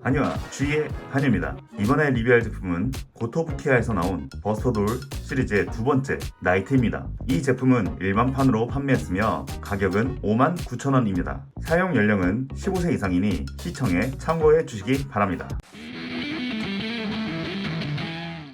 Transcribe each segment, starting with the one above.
한유와 주희의 한유입니다. 이번에 리뷰할 제품은 고토부키아에서 나온 버스터돌 시리즈의 두 번째 나이트입니다. 이 제품은 일반판으로 판매했으며 가격은 59,000원입니다. 사용 연령은 15세 이상이니 시청에 참고해 주시기 바랍니다.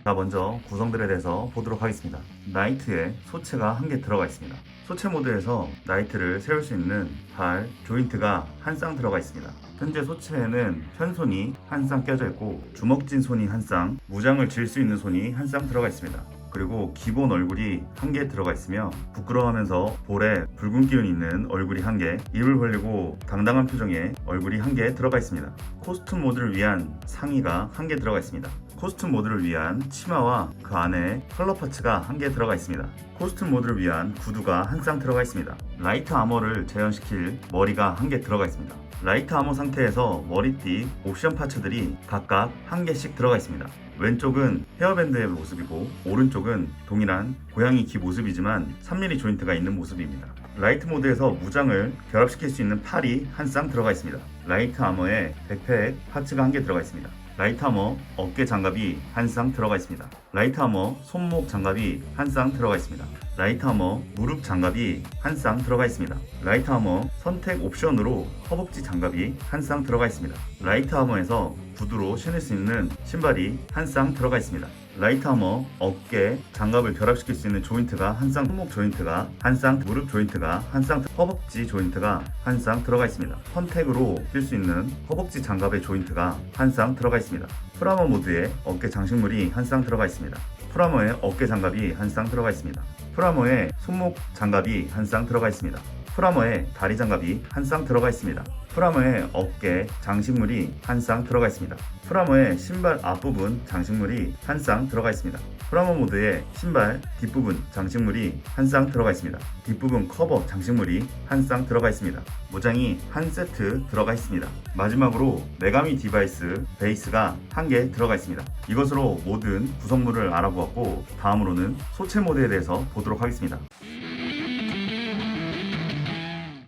자, 먼저 구성들에 대해서 보도록 하겠습니다. 나이트에 소체가 한 개 들어가 있습니다. 소체 모드에서 나이트를 세울 수 있는 발 조인트가 한 쌍 들어가 있습니다. 현재 소체에는 편손이 한 쌍 껴져 있고 주먹진 손이 한 쌍, 무장을 질 수 있는 손이 한 쌍 들어가 있습니다. 그리고 기본 얼굴이 한 개 들어가 있으며 부끄러워하면서 볼에 붉은 기운이 있는 얼굴이 한 개, 입을 벌리고 당당한 표정의 얼굴이 한 개 들어가 있습니다. 코스튬 모드를 위한 상의가 한 개 들어가 있습니다. 코스튬 모드를 위한 치마와 그 안에 컬러 파츠가 한 개 들어가 있습니다. 코스튬 모드를 위한 구두가 한 쌍 들어가 있습니다. 라이트 아머를 재현시킬 머리가 한 개 들어가 있습니다. 라이트 아머 상태에서 머리띠 옵션 파츠들이 각각 한 개씩 들어가 있습니다. 왼쪽은 헤어밴드의 모습이고 오른쪽은 동일한 고양이 귀 모습이지만 3mm 조인트가 있는 모습입니다. 라이트 모드에서 무장을 결합시킬 수 있는 팔이 한 쌍 들어가 있습니다. 라이트 아머에 백팩 파츠가 한 개 들어가 있습니다. 라이트 아머 어깨 장갑이 한 쌍 들어가 있습니다. 라이트 아머 손목 장갑이 한 쌍 들어가 있습니다. 라이트 아머 무릎 장갑이 한 쌍 들어가 있습니다. 라이트 아머 선택 옵션으로 허벅지 장갑이 한 쌍 들어가 있습니다. 라이트 아머에서 구두로 신을 수 있는 신발이 한 쌍 들어가 있습니다. 라이트 아머 어깨 장갑을 결합시킬 수 있는 조인트가 한 쌍, 손목 조인트가 한 쌍, 무릎 조인트가 한 쌍, 허벅지 조인트가 한 쌍 들어가 있습니다. 선택으로 쓸 수 있는 허벅지 장갑의 조인트가 한 쌍 들어가 있습니다. 풀아머 모드에 어깨 장식물이 한 쌍 들어가 있습니다. 풀아머에 어깨 장갑이 한 쌍 들어가 있습니다. 풀아머에 손목 장갑이 한 쌍 들어가 있습니다. 풀아머에 다리 장갑이 한 쌍 들어가 있습니다. 풀아머에 어깨 장식물이 한 쌍 들어가 있습니다. 풀아머에 신발 앞부분 장식물이 한 쌍 들어가 있습니다. 풀아머 모드에 신발 뒷부분 장식물이 한 쌍 들어가 있습니다. 뒷부분 커버 장식물이 한 쌍 들어가 있습니다. 무장이 한 세트 들어가 있습니다. 마지막으로 메가미 디바이스 베이스가 한 개 들어가 있습니다. 이것으로 모든 구성물을 알아보았고 다음으로는 소체 모드에 대해서 보도록 하겠습니다.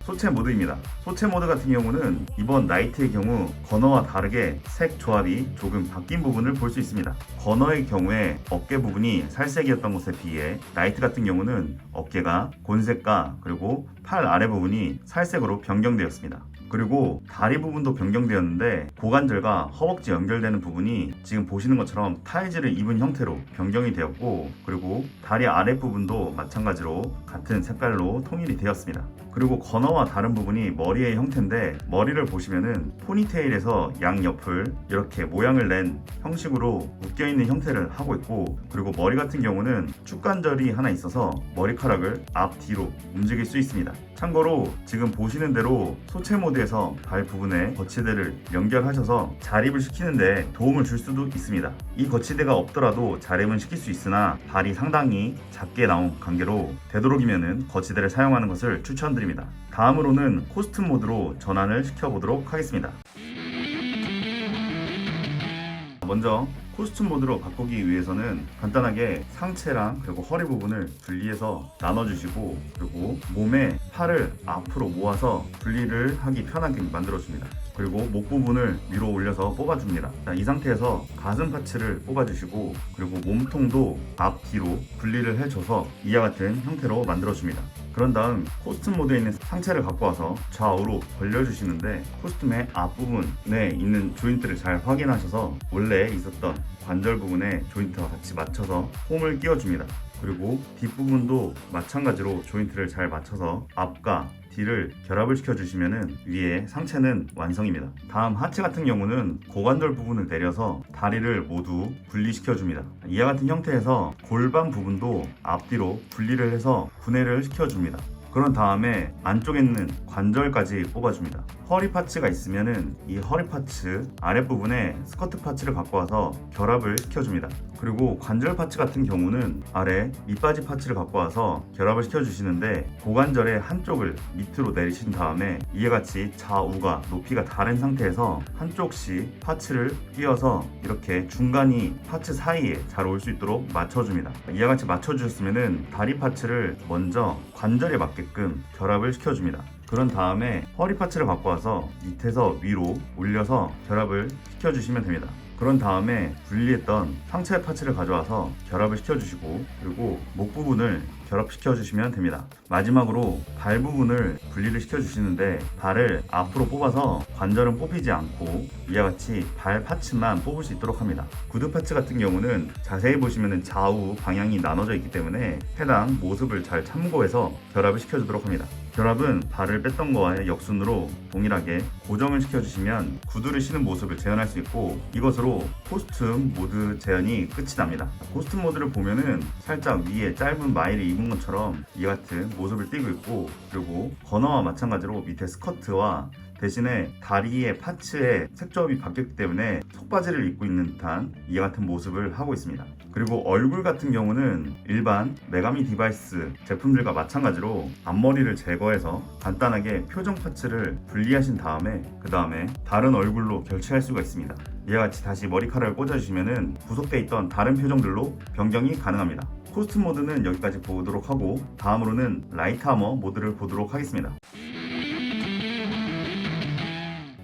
소체 모드입니다. 소체 모드 같은 경우는 이번 나이트의 경우 건어와 다르게 색 조합이 조금 바뀐 부분을 볼 수 있습니다. 건어의 경우에 어깨 부분이 살색이었던 것에 비해 나이트 같은 경우는 어깨가 곤색과 그리고 팔 아래 부분이 살색으로 변경되었습니다. 그리고 다리 부분도 변경되었는데 고관절과 허벅지 연결되는 부분이 지금 보시는 것처럼 타이즈를 입은 형태로 변경이 되었고 그리고 다리 아랫부분도 마찬가지로 같은 색깔로 통일이 되었습니다. 그리고 건어와 다른 부분이 머리의 형태인데 머리를 보시면은 포니테일에서 양옆을 이렇게 모양을 낸 형식으로 묶여있는 형태를 하고 있고 그리고 머리 같은 경우는 축관절이 하나 있어서 머리카락을 앞뒤로 움직일 수 있습니다. 참고로 지금 보시는 대로 소체 모드에서 발 부분에 거치대를 연결하셔서 자립을 시키는데 도움을 줄 수도 있습니다. 이 거치대가 없더라도 자립은 시킬 수 있으나 발이 상당히 작게 나온 관계로 되도록이면 거치대를 사용하는 것을 추천드립니다. 다음으로는 코스튬 모드로 전환을 시켜보도록 하겠습니다. 먼저 코스튬 모드로 바꾸기 위해서는 간단하게 상체랑 그리고 허리 부분을 분리해서 나눠주시고 그리고 몸에 팔을 앞으로 모아서 분리를 하기 편하게 만들어줍니다. 그리고 목 부분을 위로 올려서 뽑아줍니다. 자, 이 상태에서 가슴 파츠를 뽑아주시고 그리고 몸통도 앞뒤로 분리를 해줘서 이와 같은 형태로 만들어줍니다. 그런 다음 코스튬 모드에 있는 상체를 갖고 와서 좌우로 벌려주시는데 코스튬의 앞부분에 있는 조인트를 잘 확인하셔서 원래 있었던 관절 부분에 조인트와 같이 맞춰서 홈을 끼워줍니다. 그리고 뒷부분도 마찬가지로 조인트를 잘 맞춰서 앞과 뒤를 결합을 시켜주시면 위에 상체는 완성입니다. 다음 하체 같은 경우는 고관절 부분을 내려서 다리를 모두 분리시켜줍니다. 이와 같은 형태에서 골반 부분도 앞뒤로 분리를 해서 분해를 시켜줍니다. 그런 다음에 안쪽에 있는 관절까지 뽑아줍니다. 허리 파츠가 있으면은 이 허리 파츠 아랫부분에 스커트 파츠를 갖고 와서 결합을 시켜줍니다. 그리고 관절 파츠 같은 경우는 아래 밑바지 파츠를 갖고 와서 결합을 시켜주시는데 고관절의 한쪽을 밑으로 내리신 다음에 이와 같이 좌우가 높이가 다른 상태에서 한쪽씩 파츠를 끼워서 이렇게 중간이 파츠 사이에 잘 올 수 있도록 맞춰줍니다. 이와 같이 맞춰주셨으면 다리 파츠를 먼저 관절에 맞게끔 결합을 시켜줍니다. 그런 다음에 허리 파츠를 갖고 와서 밑에서 위로 올려서 결합을 시켜주시면 됩니다. 그런 다음에 분리했던 상체 파츠를 가져와서 결합을 시켜주시고, 그리고 목 부분을 결합시켜주시면 됩니다. 마지막으로 발 부분을 분리를 시켜주시는데, 발을 앞으로 뽑아서 관절은 뽑히지 않고 이와 같이 발 파츠만 뽑을 수 있도록 합니다. 구두 파츠 같은 경우는 자세히 보시면 좌우 방향이 나눠져 있기 때문에 해당 모습을 잘 참고해서 결합을 시켜주도록 합니다. 결합은 발을 뺐던 거와의 역순으로 동일하게 고정을 시켜주시면 구두를 신은 모습을 재현할 수 있고, 이것으로 코스튬 모드 재현이 끝이 납니다. 코스튬 모드를 보면은 살짝 위에 짧은 마일을 입은 것처럼 이와 같은 모습을 띠고 있고, 그리고 건어와 마찬가지로 밑에 스커트와 대신에 다리의 파츠의 색조합이 바뀌었기 때문에 속바지를 입고 있는 듯한 이와 같은 모습을 하고 있습니다. 그리고 얼굴 같은 경우는 일반 메가미 디바이스 제품들과 마찬가지로 앞머리를 제거해서 간단하게 표정 파츠를 분리하신 다음에 그 다음에 다른 얼굴로 교체할 수가 있습니다. 이와 같이 다시 머리카락을 꽂아주시면 구속되어 있던 다른 표정들로 변경이 가능합니다. 코스튬 모드는 여기까지 보도록 하고, 다음으로는 라이트 아머 모드를 보도록 하겠습니다.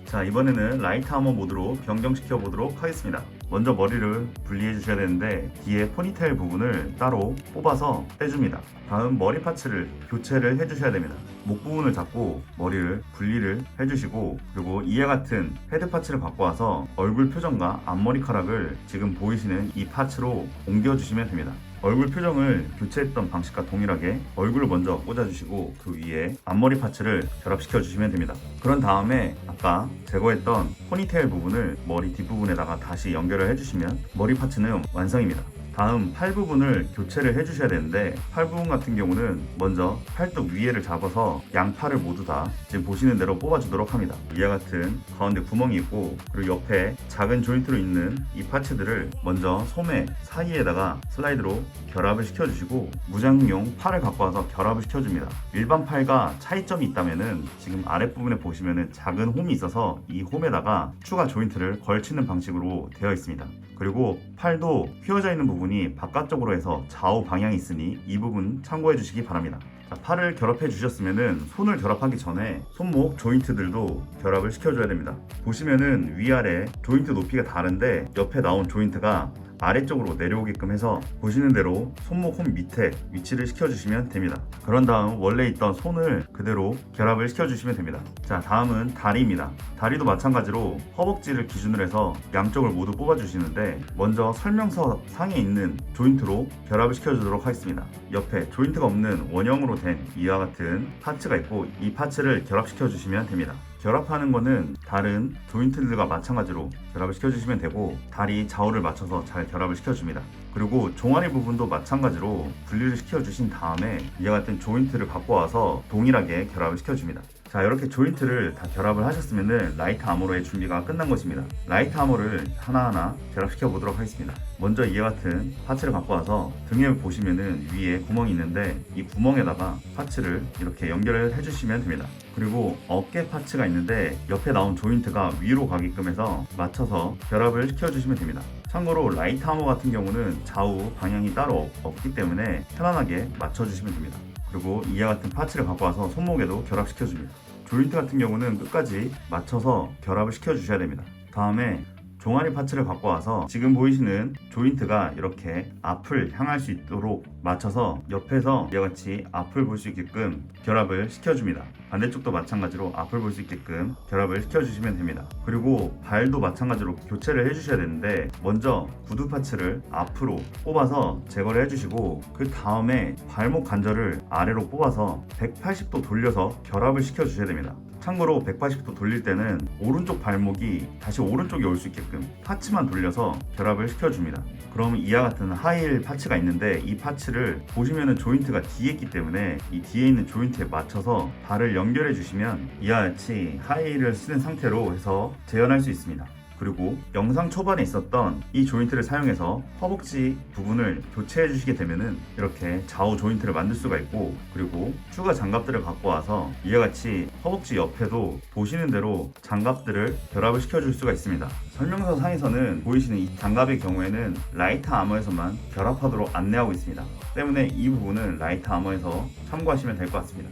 자, 이번에는 라이트 아머 모드로 변경시켜 보도록 하겠습니다. 먼저 머리를 분리해 주셔야 되는데, 뒤에 포니테일 부분을 따로 뽑아서 빼줍니다. 다음 머리 파츠를 교체를 해 주셔야 됩니다. 목 부분을 잡고 머리를 분리를 해 주시고, 그리고 이와 같은 헤드 파츠를 갖고 와서 얼굴 표정과 앞머리카락을 지금 보이시는 이 파츠로 옮겨 주시면 됩니다. 얼굴 표정을 교체했던 방식과 동일하게 얼굴을 먼저 꽂아주시고, 그 위에 앞머리 파츠를 결합시켜 주시면 됩니다. 그런 다음에 아까 제거했던 포니테일 부분을 머리 뒷부분에다가 다시 연결을 해주시면 머리 파츠는 완성입니다. 다음 팔 부분을 교체를 해주셔야 되는데, 팔 부분 같은 경우는 먼저 팔뚝 위에를 잡아서 양팔을 모두 다 지금 보시는 대로 뽑아주도록 합니다. 이와 같은 가운데 구멍이 있고, 그리고 옆에 작은 조인트로 있는 이 파츠들을 먼저 소매 사이에다가 슬라이드로 결합을 시켜주시고, 무장용 팔을 갖고 와서 결합을 시켜줍니다. 일반 팔과 차이점이 있다면은 지금 아랫부분에 보시면은 작은 홈이 있어서 이 홈에다가 추가 조인트를 걸치는 방식으로 되어 있습니다. 그리고 팔도 휘어져 있는 부분이 바깥쪽으로 해서 좌우 방향이 있으니 이 부분 참고해 주시기 바랍니다. 자, 팔을 결합해 주셨으면은 손을 결합하기 전에 손목 조인트들도 결합을 시켜줘야 됩니다. 보시면은 위아래 조인트 높이가 다른데 옆에 나온 조인트가 아래쪽으로 내려오게끔 해서 보시는 대로 손목 홈 밑에 위치를 시켜주시면 됩니다. 그런 다음 원래 있던 손을 그대로 결합을 시켜주시면 됩니다. 자, 다음은 다리입니다. 다리도 마찬가지로 허벅지를 기준으로 해서 양쪽을 모두 뽑아주시는데, 먼저 설명서 상에 있는 조인트로 결합을 시켜주도록 하겠습니다. 옆에 조인트가 없는 원형으로 된 이와 같은 파츠가 있고, 이 파츠를 결합시켜주시면 됩니다. 결합하는 거는 다른 조인트들과 마찬가지로 결합을 시켜주시면 되고, 다리 좌우를 맞춰서 잘 결합을 시켜줍니다. 그리고 종아리 부분도 마찬가지로 분리를 시켜주신 다음에 이와 같은 조인트를 갖고 와서 동일하게 결합을 시켜줍니다. 자, 이렇게 조인트를 다 결합을 하셨으면 라이트 아머로의 준비가 끝난 것입니다. 라이트 아머를 하나하나 결합시켜 보도록 하겠습니다. 먼저 이와 같은 파츠를 갖고 와서 등에 보시면은 위에 구멍이 있는데, 이 구멍에다가 파츠를 이렇게 연결을 해주시면 됩니다. 그리고 어깨 파츠가 있는데 옆에 나온 조인트가 위로 가게끔 해서 맞춰서 결합을 시켜주시면 됩니다. 참고로 라이트 아머 같은 경우는 좌우 방향이 따로 없기 때문에 편안하게 맞춰주시면 됩니다. 그리고 이와 같은 파츠를 갖고 와서 손목에도 결합시켜줍니다. 조인트 같은 경우는 끝까지 맞춰서 결합을 시켜주셔야 됩니다. 다음에 종아리 파츠를 갖고 와서 지금 보이시는 조인트가 이렇게 앞을 향할 수 있도록 맞춰서 옆에서 이와 같이 앞을 볼 수 있게끔 결합을 시켜줍니다. 반대쪽도 마찬가지로 앞을 볼 수 있게끔 결합을 시켜주시면 됩니다. 그리고 발도 마찬가지로 교체를 해주셔야 되는데, 먼저 구두 파츠를 앞으로 뽑아서 제거를 해주시고, 그 다음에 발목 관절을 아래로 뽑아서 180도 돌려서 결합을 시켜주셔야 됩니다. 참고로 180도 돌릴 때는 오른쪽 발목이 다시 오른쪽에 올 수 있게끔 파츠만 돌려서 결합을 시켜줍니다. 그럼 이와 같은 하이힐 파츠가 있는데, 이 파츠를 보시면은 조인트가 뒤에 있기 때문에 이 뒤에 있는 조인트에 맞춰서 발을 연결해 주시면 이와 같이 하이힐을 신은 상태로 해서 재현할 수 있습니다. 그리고 영상 초반에 있었던 이 조인트를 사용해서 허벅지 부분을 교체해 주시게 되면은 이렇게 좌우 조인트를 만들 수가 있고, 그리고 추가 장갑들을 갖고 와서 이와 같이 허벅지 옆에도 보시는 대로 장갑들을 결합을 시켜줄 수가 있습니다. 설명서 상에서는 보이시는 이 장갑의 경우에는 라이트 아머에서만 결합하도록 안내하고 있습니다. 때문에 이 부분은 라이트 아머에서 참고하시면 될 것 같습니다.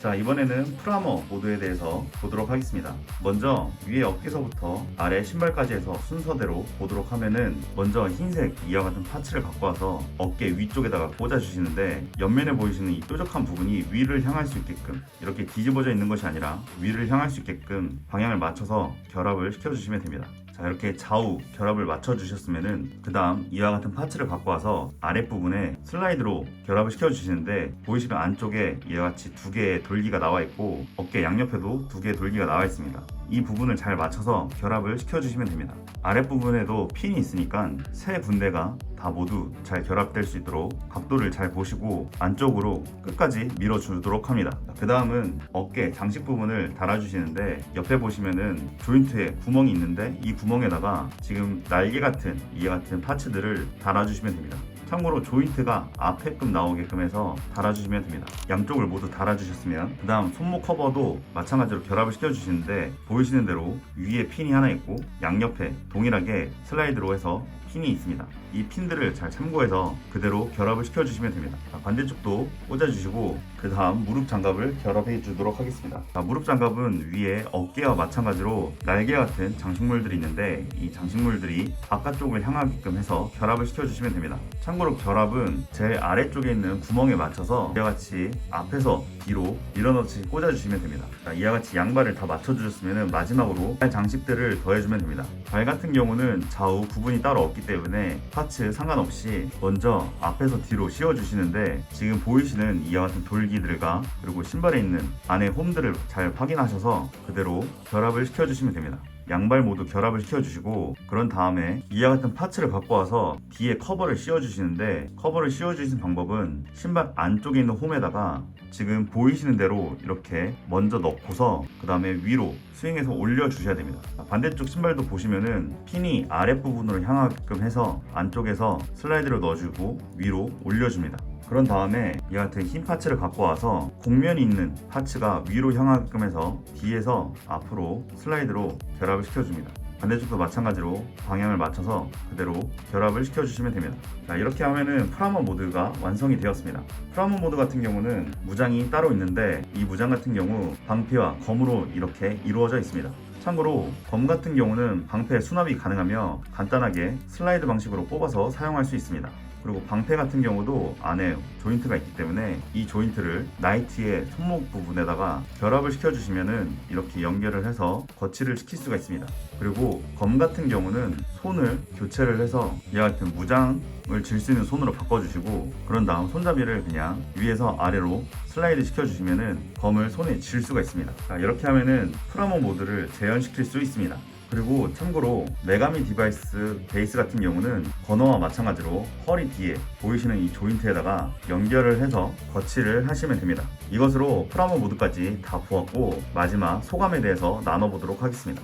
자, 이번에는 프라모 모드에 대해서 보도록 하겠습니다. 먼저 위에 어깨서부터 아래 신발까지 해서 순서대로 보도록 하면은, 먼저 흰색 이와 같은 파츠를 갖고 와서 어깨 위쪽에다가 꽂아주시는데, 옆면에 보이시는 이 뾰족한 부분이 위를 향할 수 있게끔, 이렇게 뒤집어져 있는 것이 아니라 위를 향할 수 있게끔 방향을 맞춰서 결합을 시켜주시면 됩니다. 자, 이렇게 좌우 결합을 맞춰 주셨으면은, 그 다음 이와 같은 파츠를 갖고 와서 아랫부분에 슬라이드로 결합을 시켜 주시는데, 보이시면 안쪽에 이와 같이 두 개의 돌기가 나와 있고 어깨 양옆에도 두 개의 돌기가 나와 있습니다. 이 부분을 잘 맞춰서 결합을 시켜 주시면 됩니다. 아랫부분에도 핀이 있으니까 세 군데가 다 모두 잘 결합될 수 있도록 각도를 잘 보시고 안쪽으로 끝까지 밀어주도록 합니다. 그 다음은 어깨 장식 부분을 달아주시는데, 옆에 보시면은 조인트에 구멍이 있는데, 이 구멍에다가 지금 날개 같은 이와 같은 파츠들을 달아주시면 됩니다. 참고로 조인트가 앞에끔 나오게끔 해서 달아주시면 됩니다. 양쪽을 모두 달아주셨으면, 그 다음 손목 커버도 마찬가지로 결합을 시켜주시는데, 보이시는 대로 위에 핀이 하나 있고 양옆에 동일하게 슬라이드로 해서 핀이 있습니다. 이 핀들을 잘 참고해서 그대로 결합을 시켜주시면 됩니다. 자, 반대쪽도 꽂아주시고 그 다음 무릎 장갑을 결합해 주도록 하겠습니다. 자, 무릎 장갑은 위에 어깨와 마찬가지로 날개 같은 장식물들이 있는데, 이 장식물들이 바깥쪽을 향하게끔 해서 결합을 시켜주시면 됩니다. 참고로 결합은 제일 아래쪽에 있는 구멍에 맞춰서 이와 같이 앞에서 뒤로 밀어넣듯이 꽂아주시면 됩니다. 자, 이와 같이 양발을 다 맞춰주셨으면 마지막으로 발 장식들을 더해주면 됩니다. 발 같은 경우는 좌우 구분이 따로 없기 때문에 파츠 상관없이 먼저 앞에서 뒤로 씌워주시는데, 지금 보이시는 이와 같은 돌기들과 그리고 신발에 있는 안에 홈들을 잘 확인하셔서 그대로 결합을 시켜주시면 됩니다. 양발 모두 결합을 시켜주시고, 그런 다음에 이와 같은 파츠를 갖고 와서 뒤에 커버를 씌워주시는데, 커버를 씌워주신 방법은 신발 안쪽에 있는 홈에다가 지금 보이시는 대로 이렇게 먼저 넣고서 그 다음에 위로 스윙해서 올려주셔야 됩니다. 반대쪽 신발도 보시면은 핀이 아랫부분으로 향하게끔 해서 안쪽에서 슬라이드를 넣어주고 위로 올려줍니다. 그런 다음에 이 같은 흰 파츠를 갖고 와서 곡면이 있는 파츠가 위로 향하게끔 해서 뒤에서 앞으로 슬라이드로 결합을 시켜줍니다. 반대쪽도 마찬가지로 방향을 맞춰서 그대로 결합을 시켜주시면 됩니다. 자, 이렇게 하면은 프라모 모드가 완성이 되었습니다. 프라모 모드 같은 경우는 무장이 따로 있는데, 이 무장 같은 경우 방패와 검으로 이렇게 이루어져 있습니다. 참고로 검 같은 경우는 방패 수납이 가능하며 간단하게 슬라이드 방식으로 뽑아서 사용할 수 있습니다. 그리고 방패 같은 경우도 안에 조인트가 있기 때문에 이 조인트를 나이트의 손목 부분에다가 결합을 시켜주시면은 이렇게 연결을 해서 거치를 시킬 수가 있습니다. 그리고 검 같은 경우는 손을 교체를 해서 이와 같은 무장을 질 수 있는 손으로 바꿔주시고, 그런 다음 손잡이를 그냥 위에서 아래로 슬라이드 시켜주시면은 검을 손에 쥘 수가 있습니다. 자, 이렇게 하면은 프라모 모드를 재현시킬 수 있습니다. 그리고 참고로 메가미 디바이스 베이스 같은 경우는 건어와 마찬가지로 허리 뒤에 보이시는 이 조인트에다가 연결을 해서 거치를 하시면 됩니다. 이것으로 프라모 모드까지 다 보았고, 마지막 소감에 대해서 나눠보도록 하겠습니다.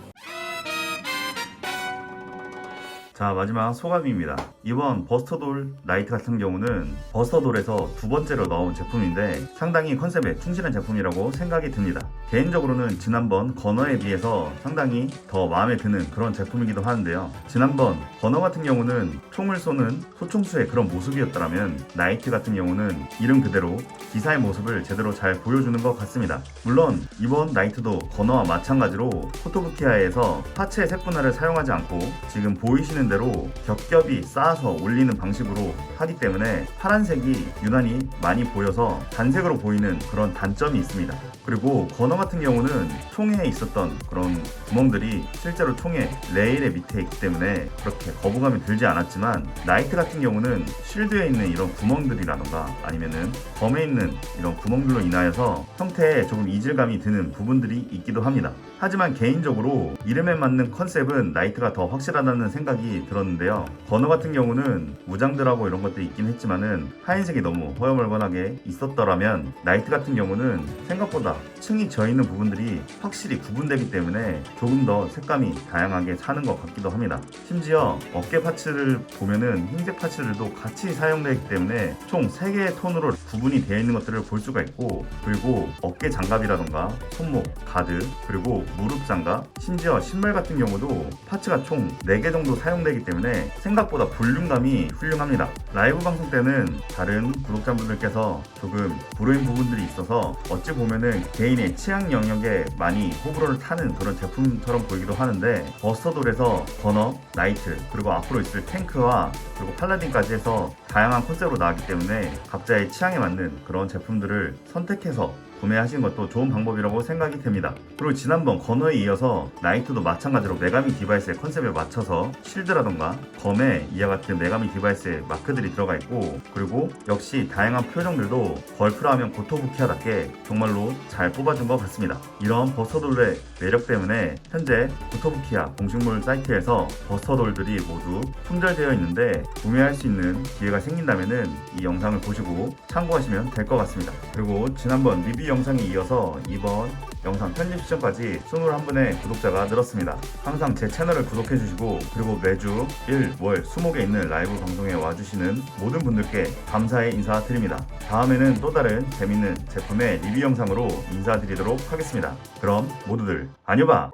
자, 마지막 소감입니다. 이번 버스터돌 나이트 같은 경우는 버스터돌에서 두 번째로 나온 제품인데, 상당히 컨셉에 충실한 제품이라고 생각이 듭니다. 개인적으로는 지난번 건어에 비해서 상당히 더 마음에 드는 그런 제품이기도 하는데요. 지난번 건어 같은 경우는 총을 쏘는 소총수의 그런 모습이었다면, 나이트 같은 경우는 이름 그대로 기사의 모습을 제대로 잘 보여주는 것 같습니다. 물론 이번 나이트도 건어와 마찬가지로 포토부티아에서 파츠의 색분할을 사용하지 않고 지금 보이시는 대로 겹겹이 쌓아서 올리는 방식으로 하기 때문에 파란색이 유난히 많이 보여서 단색으로 보이는 그런 단점이 있습니다. 그리고 건어 같은 경우는 총에 있었던 그런 구멍들이 실제로 총의 레일의 밑에 있기 때문에 그렇게 거부감이 들지 않았지만, 나이트 같은 경우는 쉴드에 있는 이런 구멍들이라던가 아니면은 검에 있는 이런 구멍들로 인하여서 형태에 조금 이질감이 드는 부분들이 있기도 합니다. 하지만 개인적으로 이름에 맞는 컨셉은 나이트가 더 확실하다는 생각이 들었는데요. 건어 같은 경우는 무장들하고 이런 것들이 있긴 했지만은 하얀색이 너무 허여멀건하게 있었더라면, 나이트 같은 경우는 생각보다 층이 져 있는 부분들이 확실히 구분되기 때문에 조금 더 색감이 다양하게 사는 것 같기도 합니다. 심지어 어깨 파츠를 보면은 흰색 파츠들도 같이 사용되기 때문에 총 3개의 톤으로 구분이 되어 있는 것들을 볼 수가 있고, 그리고 어깨 장갑이라던가 손목, 가드, 그리고 무릎 장갑, 심지어 신발 같은 경우도 파츠가 총 4개 정도 사용되기 때문에 생각보다 볼륨감이 훌륭합니다. 라이브 방송 때는 다른 구독자분들께서 조금 불호인 부분들이 있어서 어찌 보면은 개인의 취향 영역에 많이 호불호를 타는 그런 제품처럼 보이기도 하는데, 버스터돌에서 건어, 나이트, 그리고 앞으로 있을 탱크와 그리고 팔라딘까지 해서 다양한 컨셉으로 나왔기 때문에 각자의 취향에 맞는 그런 제품들을 선택해서 구매하시는 것도 좋은 방법이라고 생각이 됩니다. 그리고 지난번 건어에 이어서 나이트도 마찬가지로 메가미 디바이스의 컨셉에 맞춰서 실드라던가 검에 이와 같은 메가미 디바이스의 마크들이 들어가 있고, 그리고 역시 다양한 표정들도 걸프라 하면 고토부키아답게 정말로 잘 뽑아준 것 같습니다. 이런 버스터돌의 매력 때문에 현재 고토부키아 공식몰 사이트에서 버스터돌들이 모두 품절되어 있는데, 구매할 수 있는 기회가 생긴다면 이 영상을 보시고 참고하시면 될 것 같습니다. 그리고 지난번 리뷰 영상에 이어서 이번 영상 편집 시점까지 21분의 구독자가 늘었습니다. 항상 제 채널을 구독해주시고, 그리고 매주 1, 월, 수목에 있는 라이브 방송에 와주시는 모든 분들께 감사의 인사드립니다. 다음에는 또 다른 재밌는 제품의 리뷰 영상으로 인사드리도록 하겠습니다. 그럼 모두들 안녕.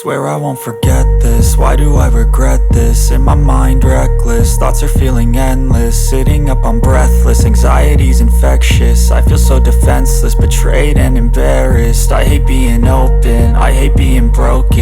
Swear I won't forget this, why do I regret this? In my mind reckless, thoughts are feeling endless. Sitting up I'm breathless, anxiety's infectious. I feel so defenseless, betrayed and embarrassed. I hate being open, I hate being broken.